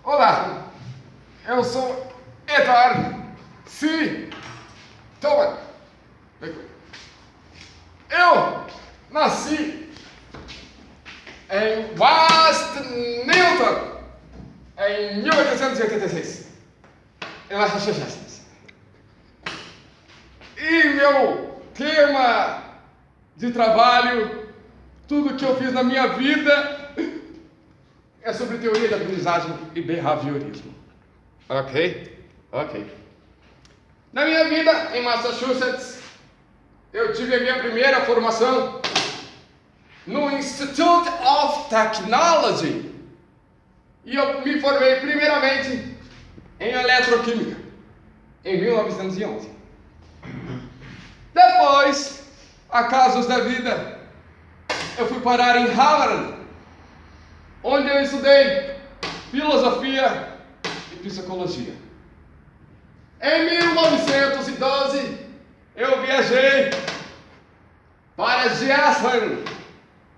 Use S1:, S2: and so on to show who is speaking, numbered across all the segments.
S1: Olá, eu sou Edward C. Thomas. Eu nasci em West Newton em 1886, em Massachusetts. E meu tema de trabalho, tudo que eu fiz na minha vida, é sobre teoria da aprendizagem e behaviorismo. Ok? Na minha vida em Massachusetts, eu tive a minha primeira formação no Institute of Technology. E eu me formei primeiramente em eletroquímica, em 1911. Depois, acasos da vida, eu fui parar em Harvard, onde eu estudei filosofia e psicologia. Em 1912, eu viajei para Gießen,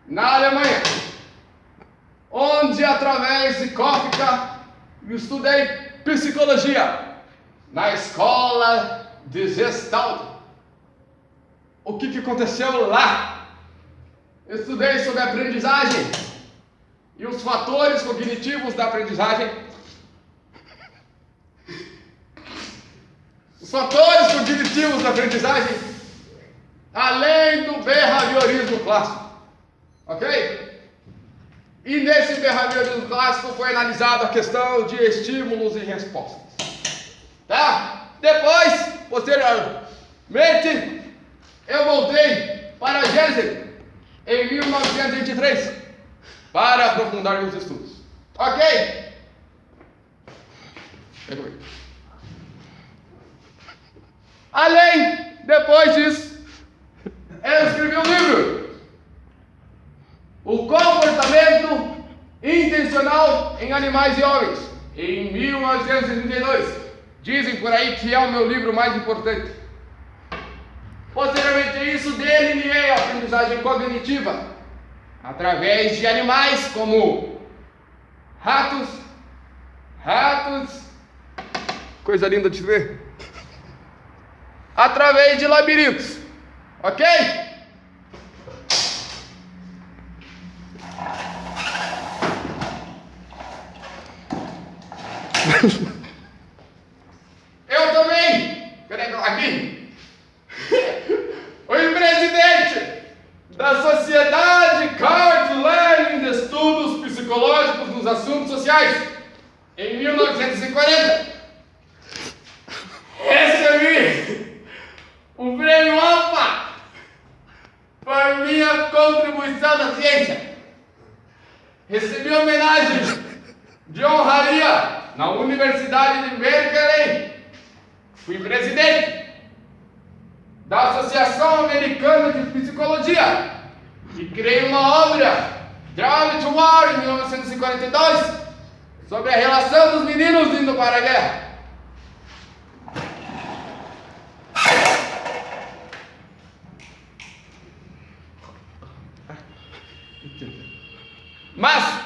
S1: na Alemanha, onde, através de Kafka, eu estudei psicologia na escola de Gestalt. O que aconteceu lá? Eu estudei sobre aprendizagem e os fatores cognitivos da aprendizagem. Os fatores cognitivos da aprendizagem, além do behaviorismo clássico. Ok? E nesse behaviorismo clássico foi analisada a questão de estímulos e respostas. Tá? Depois, posteriormente, eu voltei para Gießen em 1923 para aprofundar meus estudos. Ok? Além, depois disso, eu escrevi um livro, O Comportamento Intencional em Animais e Homens, em 1932. Dizem por aí que é o meu livro mais importante. Posteriormente a isso, delineei a aprendizagem cognitiva através de animais como ratos, coisa linda de ver, através de labirintos, ok? Eu também, aqui, fui presidente da Sociedade Carl Learning de Estudos Psicológicos nos Assuntos Sociais, em 1940. Recebi o prêmio AMPA por minha contribuição na ciência. Recebi homenagem de honraria na Universidade de Berkeley. Fui presidente da Associação Americana de Psicologia e criei uma obra, Drive to War, em 1942, sobre a relação dos meninos indo para a guerra. Mas,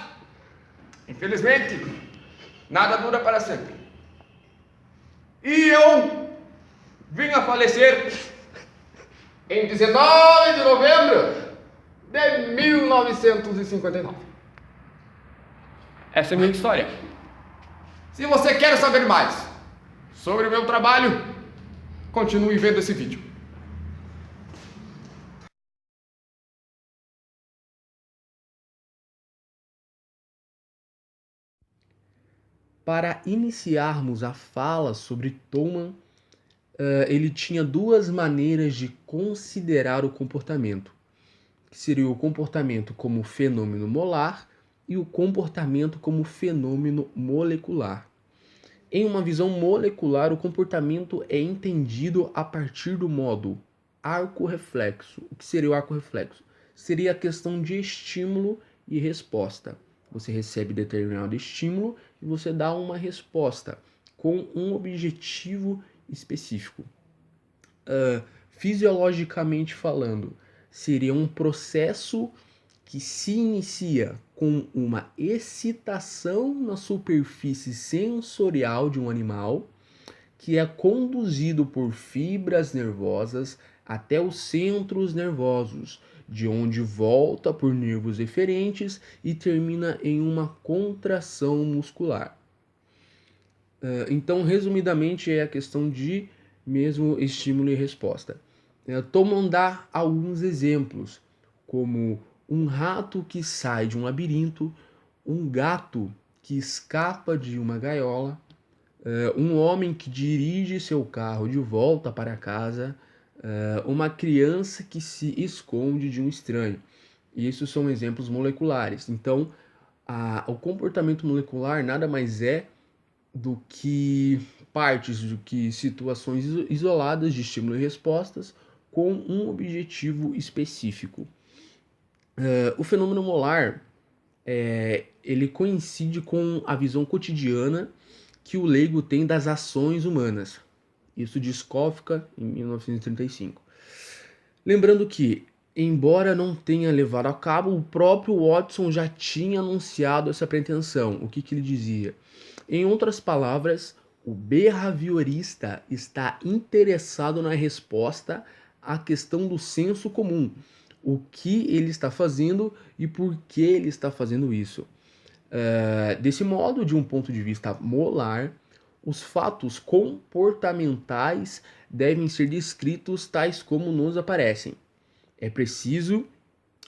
S1: infelizmente, nada dura para sempre. E eu vim a falecer em 19 de novembro de 1959. Essa é a minha história. Se você quer saber mais sobre o meu trabalho, continue vendo esse vídeo.
S2: Para iniciarmos a fala sobre Thomas, ele tinha duas maneiras de considerar o comportamento, que seria o comportamento como fenômeno molar e o comportamento como fenômeno molecular. Em uma visão molecular, o comportamento é entendido a partir do modo arco-reflexo. O que seria o arco-reflexo? Seria a questão de estímulo e resposta. Você recebe determinado estímulo e você dá uma resposta com um objetivo específico. Fisiologicamente falando, seria um processo que se inicia com uma excitação na superfície sensorial de um animal, que é conduzido por fibras nervosas até os centros nervosos, de onde volta por nervos eferentes e termina em uma contração muscular. Então, resumidamente, é a questão de mesmo estímulo e resposta. Tomam dar alguns exemplos, como um rato que sai de um labirinto, um gato que escapa de uma gaiola, um homem que dirige seu carro de volta para casa, uma criança que se esconde de um estranho. Isso são exemplos moleculares. Então, o comportamento molecular nada mais é do que partes, do que situações isoladas de estímulo e respostas com um objetivo específico. O fenômeno molar ele coincide com a visão cotidiana que o leigo tem das ações humanas. Isso diz Kafka em 1935. Lembrando que, embora não tenha levado a cabo, o próprio Watson já tinha anunciado essa pretensão. O que ele dizia? Em outras palavras, o behaviorista está interessado na resposta à questão do senso comum. O que ele está fazendo e por que ele está fazendo isso. Desse modo, de um ponto de vista molar, os fatos comportamentais devem ser descritos tais como nos aparecem. É preciso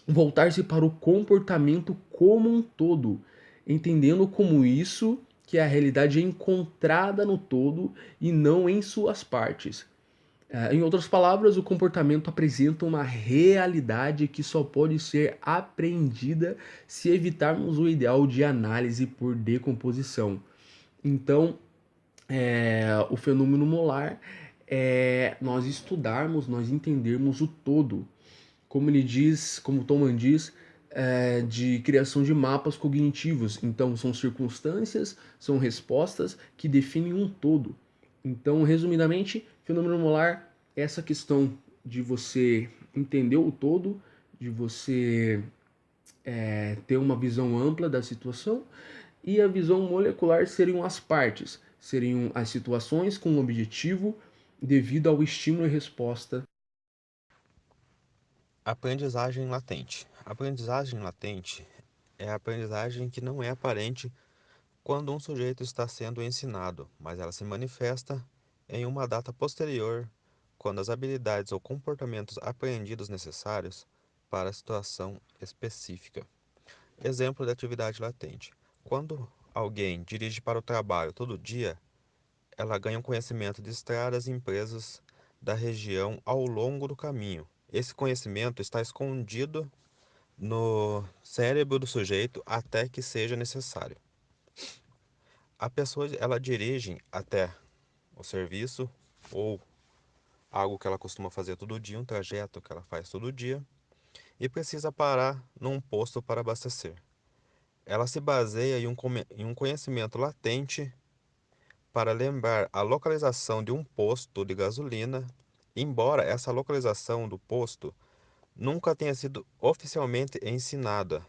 S2: voltar-se para o comportamento como um todo, entendendo como isso que a realidade é encontrada no todo e não em suas partes. Em outras palavras, o comportamento apresenta uma realidade que só pode ser apreendida se evitarmos o ideal de análise por decomposição. Então, o fenômeno molar é nós estudarmos, nós entendermos o todo. Como ele diz, como Thoman diz, de criação de mapas cognitivos. Então, são circunstâncias, são respostas que definem um todo. Então, resumidamente, fenômeno molar é essa questão de você entender o todo, de você ter uma visão ampla da situação, e a visão molecular seriam as partes, seriam as situações com um objetivo devido ao estímulo e resposta.
S3: Aprendizagem latente. Aprendizagem latente é a aprendizagem que não é aparente quando um sujeito está sendo ensinado, mas ela se manifesta em uma data posterior, quando as habilidades ou comportamentos aprendidos necessários para a situação específica. Exemplo de atividade latente. Quando alguém dirige para o trabalho todo dia, ela ganha um conhecimento de estradas e empresas da região ao longo do caminho. Esse conhecimento está escondido no cérebro do sujeito até que seja necessário. A pessoa ela dirige até o serviço ou algo que ela costuma fazer todo dia, um trajeto que ela faz todo dia, e precisa parar num posto para abastecer. Ela se baseia em um conhecimento latente para lembrar a localização de um posto de gasolina, embora essa localização do posto nunca tenha sido oficialmente ensinada.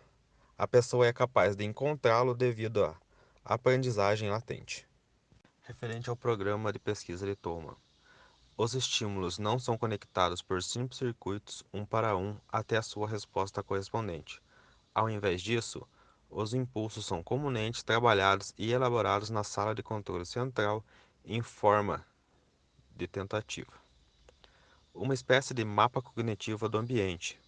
S3: A pessoa é capaz de encontrá-lo devido à aprendizagem latente. Referente ao programa de pesquisa de Thoman, os estímulos não são conectados por simples circuitos um para um até a sua resposta correspondente. Ao invés disso, os impulsos são comumente trabalhados e elaborados na sala de controle central em forma de tentativa, uma espécie de mapa cognitivo do ambiente.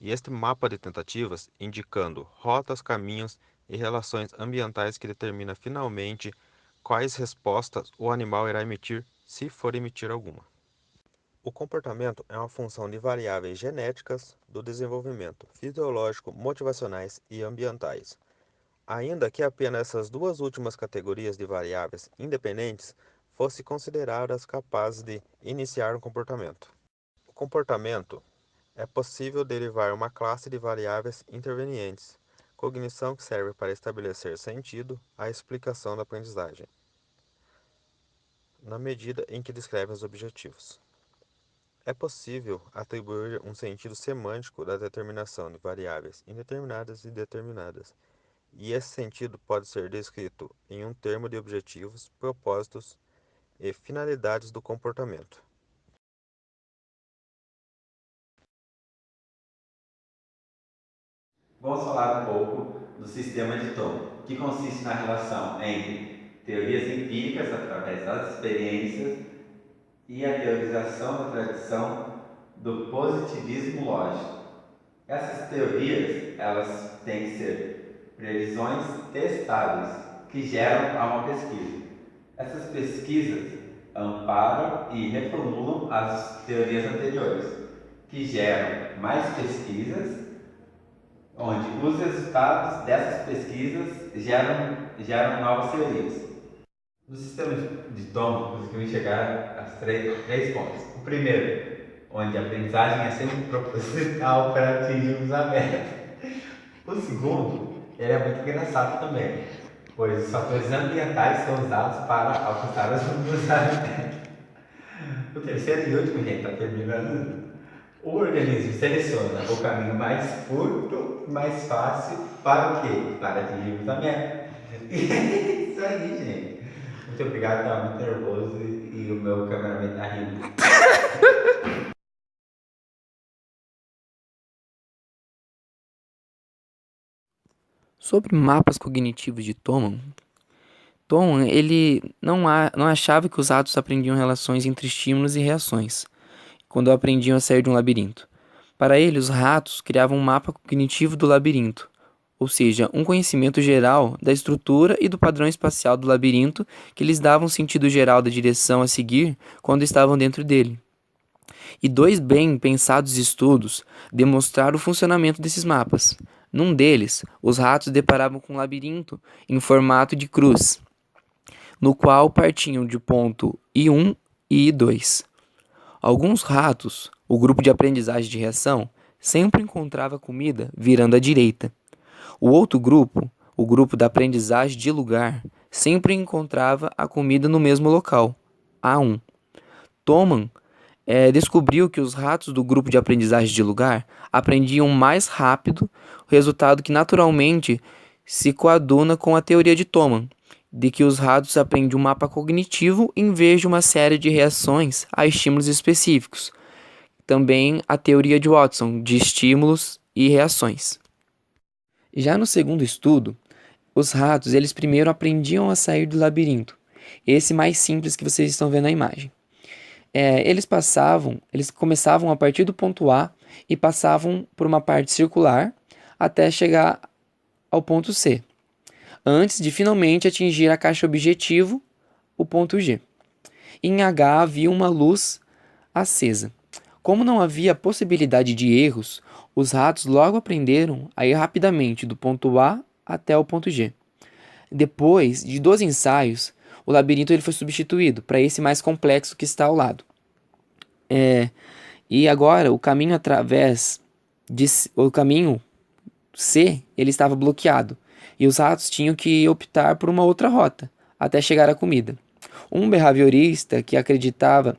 S3: E este mapa de tentativas indicando rotas, caminhos e relações ambientais que determina finalmente quais respostas o animal irá emitir, se for emitir alguma. O comportamento é uma função de variáveis genéticas do desenvolvimento, fisiológico, motivacionais e ambientais. Ainda que apenas essas duas últimas categorias de variáveis independentes fossem consideradas capazes de iniciar um comportamento. O comportamento é possível derivar uma classe de variáveis intervenientes, cognição que serve para estabelecer sentido à explicação da aprendizagem, na medida em que descreve os objetivos. É possível atribuir um sentido semântico da determinação de variáveis indeterminadas e determinadas, e esse sentido pode ser descrito em um termo de objetivos, propósitos e finalidades do comportamento.
S4: Vamos falar um pouco do sistema de Thom, que consiste na relação entre teorias empíricas através das experiências e a teorização da tradição do positivismo lógico. Essas teorias, elas têm que ser previsões testáveis que geram a uma pesquisa. Essas pesquisas amparam e reformulam as teorias anteriores, que geram mais pesquisas, onde os resultados dessas pesquisas geram novas teorias. No sistema de Thom, conseguimos chegar a três pontos. O primeiro, onde a aprendizagem é sempre proposital para atingirmos a meta. O segundo, ele é muito engraçado também, pois os fatores ambientais são usados para alcançar as metas. O terceiro e último, gente, está terminando. O organismo seleciona o caminho mais curto, mais fácil, para o quê? Para atingirmos a meta. E é isso aí, gente. Muito obrigado, estava muito nervoso e o meu cameraman está rindo.
S5: Sobre mapas cognitivos de Thom ele não achava que os ratos aprendiam relações entre estímulos e reações, quando aprendiam a sair de um labirinto. Para ele, os ratos criavam um mapa cognitivo do labirinto, ou seja, um conhecimento geral da estrutura e do padrão espacial do labirinto que lhes dava um sentido geral da direção a seguir quando estavam dentro dele. E 2 bem pensados estudos demonstraram o funcionamento desses mapas. Num deles, os ratos deparavam com um labirinto em formato de cruz, no qual partiam de ponto I1 e I2. Alguns ratos, o grupo de aprendizagem de reação, sempre encontrava comida virando à direita. O outro grupo, o grupo da aprendizagem de lugar, sempre encontrava a comida no mesmo local, A1. Thom descobriu que os ratos do grupo de aprendizagem de lugar aprendiam mais rápido, resultado que naturalmente se coaduna com a teoria de Thom, de que os ratos aprendem um mapa cognitivo em vez de uma série de reações a estímulos específicos. Também a teoria de Watson, de estímulos e reações. Já no segundo estudo, os ratos eles primeiro aprendiam a sair do labirinto, esse mais simples que vocês estão vendo na imagem. Eles começavam a partir do ponto A e passavam por uma parte circular até chegar ao ponto C, antes de finalmente atingir a caixa objetivo, o ponto G. Em H havia uma luz acesa. Como não havia possibilidade de erros, os ratos logo aprenderam a ir rapidamente do ponto A até o ponto G. Depois de 2 ensaios, o labirinto ele foi substituído para esse mais complexo que está ao lado. E agora o caminho o caminho C ele estava bloqueado e os ratos tinham que optar por uma outra rota até chegar à comida. Um behaviorista que acreditava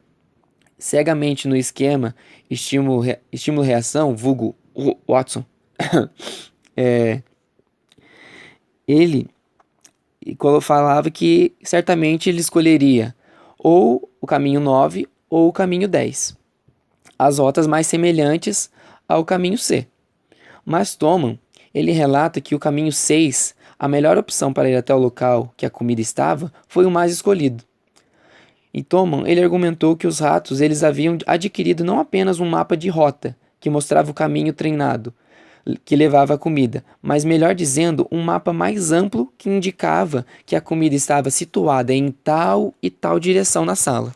S5: cegamente no esquema estímulo-reação, vulgo Watson, ele falava que certamente ele escolheria ou o caminho 9 ou o caminho 10, as rotas mais semelhantes ao caminho C. Mas Thom, ele relata que o caminho 6, a melhor opção para ir até o local que a comida estava, foi o mais escolhido. E Thom, ele argumentou que os ratos eles haviam adquirido não apenas um mapa de rota, que mostrava o caminho treinado, que levava a comida, mas melhor dizendo, um mapa mais amplo que indicava que a comida estava situada em tal e tal direção na sala.